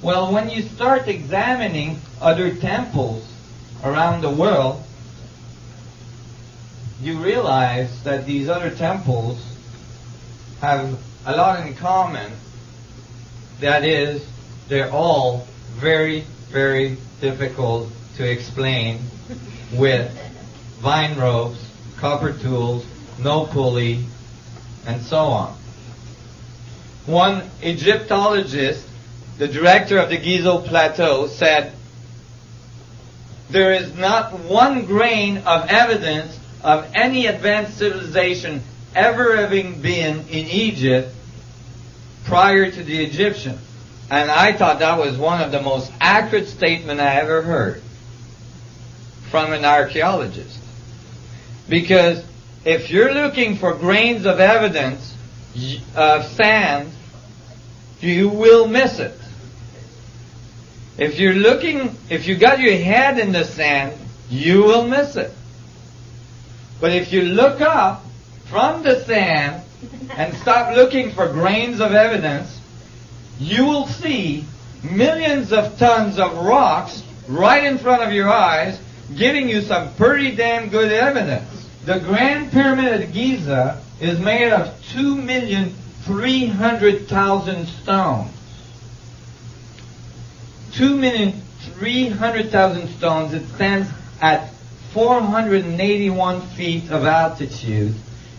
Well, when you start examining other temples around the world, you realize that these other temples have a lot in common. That is, they're all very, very difficult to explain with vine ropes, copper tools, no pulley, and so on. One Egyptologist, the director of the Giza Plateau, said, "There is not one grain of evidence of any advanced civilization ever having been in Egypt prior to the Egyptians." And I thought that was one of the most accurate statements I ever heard from an archaeologist. Because if you're looking for grains of evidence of sand, you will miss it. If you got your head in the sand, you will miss it. But if you look up from the sand and stop looking for grains of evidence, you will see millions of tons of rocks right in front of your eyes, giving you some pretty damn good evidence. The Grand Pyramid of Giza is made of 2,300,000 stones. 2,300,000 stones. It stands at 481 feet of altitude.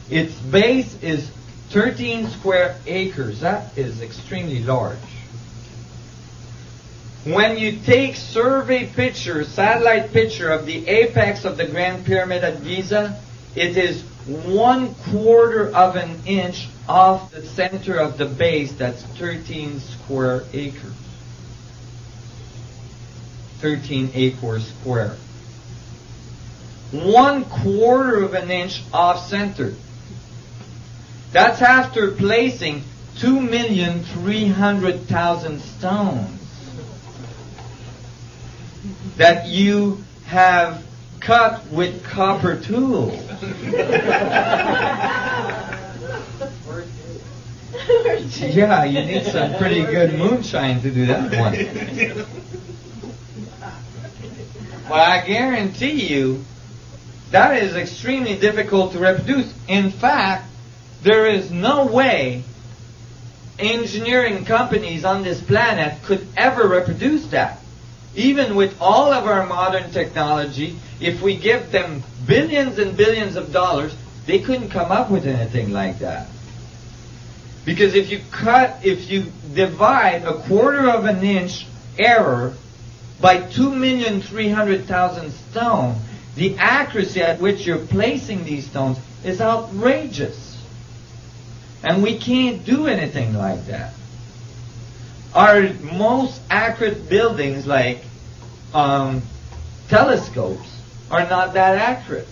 Its base is 13 square acres. That is extremely large. When you take survey picture, satellite picture of the apex of the Grand Pyramid at Giza, it is 1/4 of an inch off the center of the base. That's 13 square acres. 13 acres square. 1/4 of an inch off center. That's after placing 2,300,000 stones that you have cut with copper tools. Yeah, you need some pretty good moonshine to do that one. Well, I guarantee you that is extremely difficult to reproduce. In fact, there is no way engineering companies on this planet could ever reproduce that. Even with all of our modern technology, if we give them billions and billions of dollars, they couldn't come up with anything like that. Because if you divide 1/4 of an inch error by 2,300,000 stones, the accuracy at which you're placing these stones is outrageous. And we can't do anything like that. Our most accurate buildings, like telescopes, are not that accurate.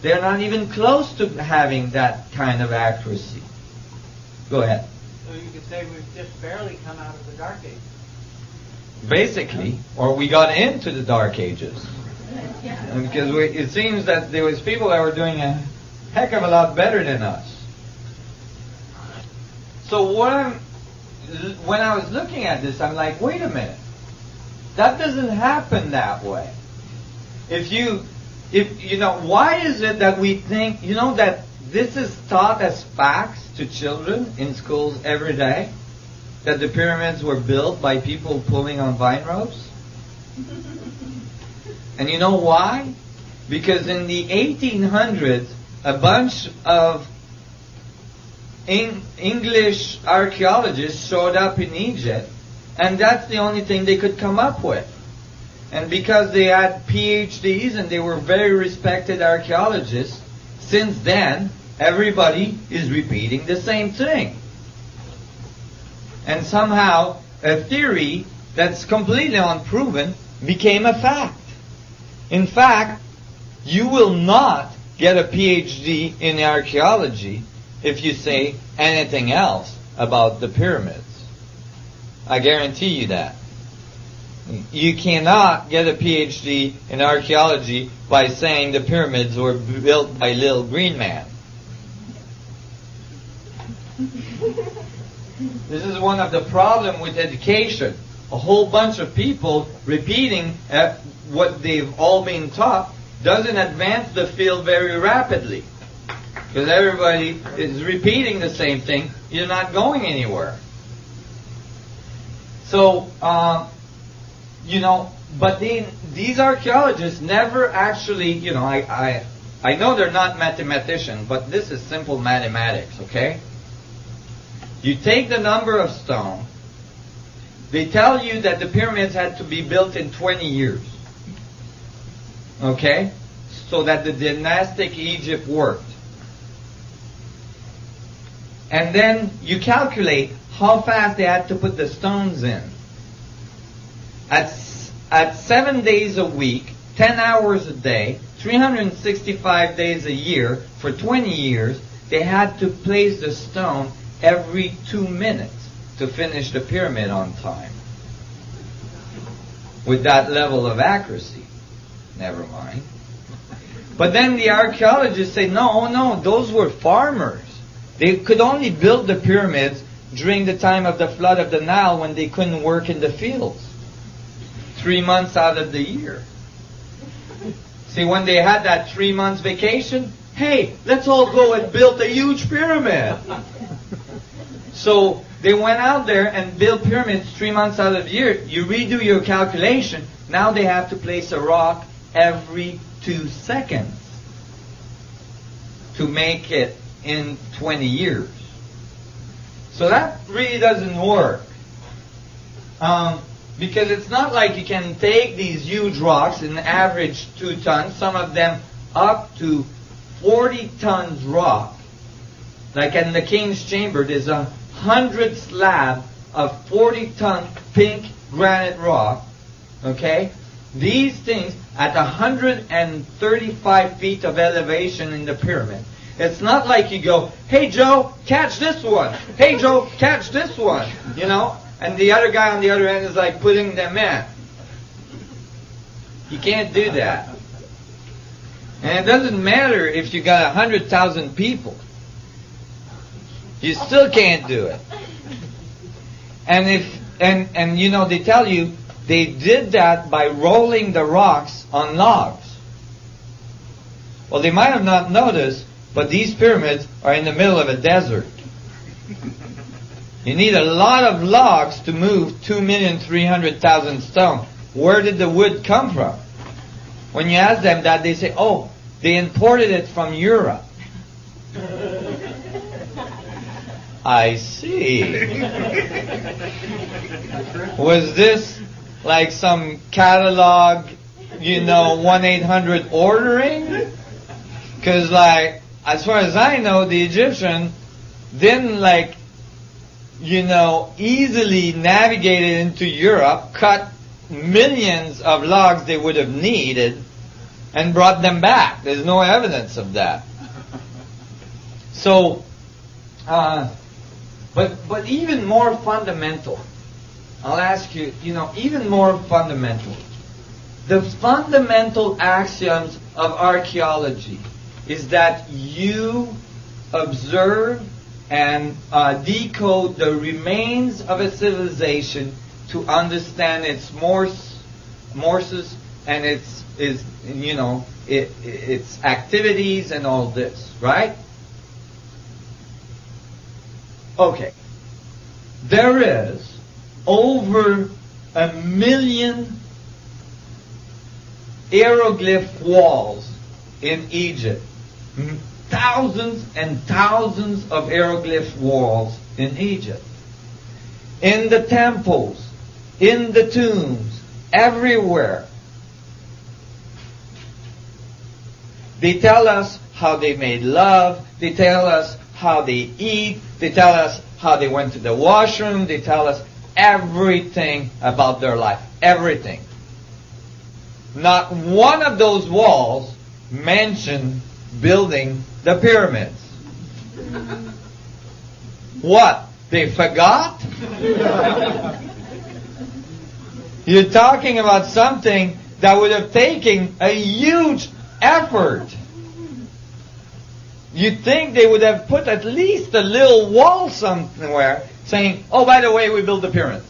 They're not even close to having that kind of accuracy. Go ahead. So you could say we've just barely come out of the Dark Ages. Basically, or we got into the Dark Ages. And because it seems that there was people that were doing a heck of a lot better than us. So when I was looking at this, I'm like, wait a minute. That doesn't happen that way. Why is it that we think, that this is taught as facts to children in schools every day? That the pyramids were built by people pulling on vine ropes? And you know why? Because in the 1800s, a bunch of English archaeologists showed up in Egypt, and that's the only thing they could come up with. And because they had PhDs and they were very respected archaeologists, since then, everybody is repeating the same thing. And somehow, a theory that's completely unproven became a fact. In fact, you will not get a PhD in archaeology if you say anything else about the pyramids. I guarantee you that. You cannot get a PhD in archaeology by saying the pyramids were built by Little Green Man. This is one of the problems with education. a whole bunch of people repeating what they've all been taught doesn't advance the field very rapidly. Because everybody is repeating the same thing, you're not going anywhere. So, but these archaeologists never actually, I know they're not mathematicians, but this is simple mathematics, okay? You take the number of stone, they tell you that the pyramids had to be built in 20 years, okay? So that the dynastic Egypt worked. And then you calculate how fast they had to put the stones in. At 7 days a week, 10 hours a day, 365 days a year, for 20 years, they had to place the stone every 2 minutes to finish the pyramid on time. With that level of accuracy. Never mind. But then the archaeologists say, no, those were farmers. They could only build the pyramids during the time of the flood of the Nile when they couldn't work in the fields. 3 months out of the year. See, when they had that 3 months vacation, hey, let's all go and build a huge pyramid. So they went out there and built pyramids 3 months out of the year. You redo your calculation. Now they have to place a rock every 2 seconds to make it in 20 years. So that really doesn't work. Because it's not like you can take these huge rocks, an average 2 tons, some of them up to 40 tons rock. Like in the King's Chamber, there's 100 slab of 40-ton pink granite rock. Okay? These things at 135 feet of elevation in the pyramid. It's not like you go, hey Joe, catch this one. Hey Joe, catch this one. And the other guy on the other end is like putting them in. You can't do that. And it doesn't matter if you got 100,000 people. You still can't do it. And they tell you they did that by rolling the rocks on logs. Well, they might have not noticed, but these pyramids are in the middle of a desert. You need a lot of logs to move 2,300,000 stone. Where did the wood come from? When you ask them that, they say, oh, they imported it from Europe. I see. Was this like some catalog, 1-800 ordering? Because as far as I know, the Egyptian didn't easily navigated into Europe, cut millions of logs they would have needed, and brought them back. There's no evidence of that. So, but even more fundamental, I'll ask you, even more fundamental. The fundamental axioms of archaeology is that you observe and decode the remains of a civilization to understand its morses and its activities and all this, right? Okay. There is over 1 million hieroglyph walls in Egypt. Thousands and thousands of hieroglyph walls in Egypt. In the temples, in the tombs, everywhere. They tell us how they made love. They tell us how they eat. They tell us how they went to the washroom. They tell us everything about their life. Everything. Not one of those walls mentioned building the pyramids. What? They forgot? You're talking about something that would have taken a huge effort. You'd think they would have put at least a little wall somewhere saying, oh, by the way, we built the pyramids.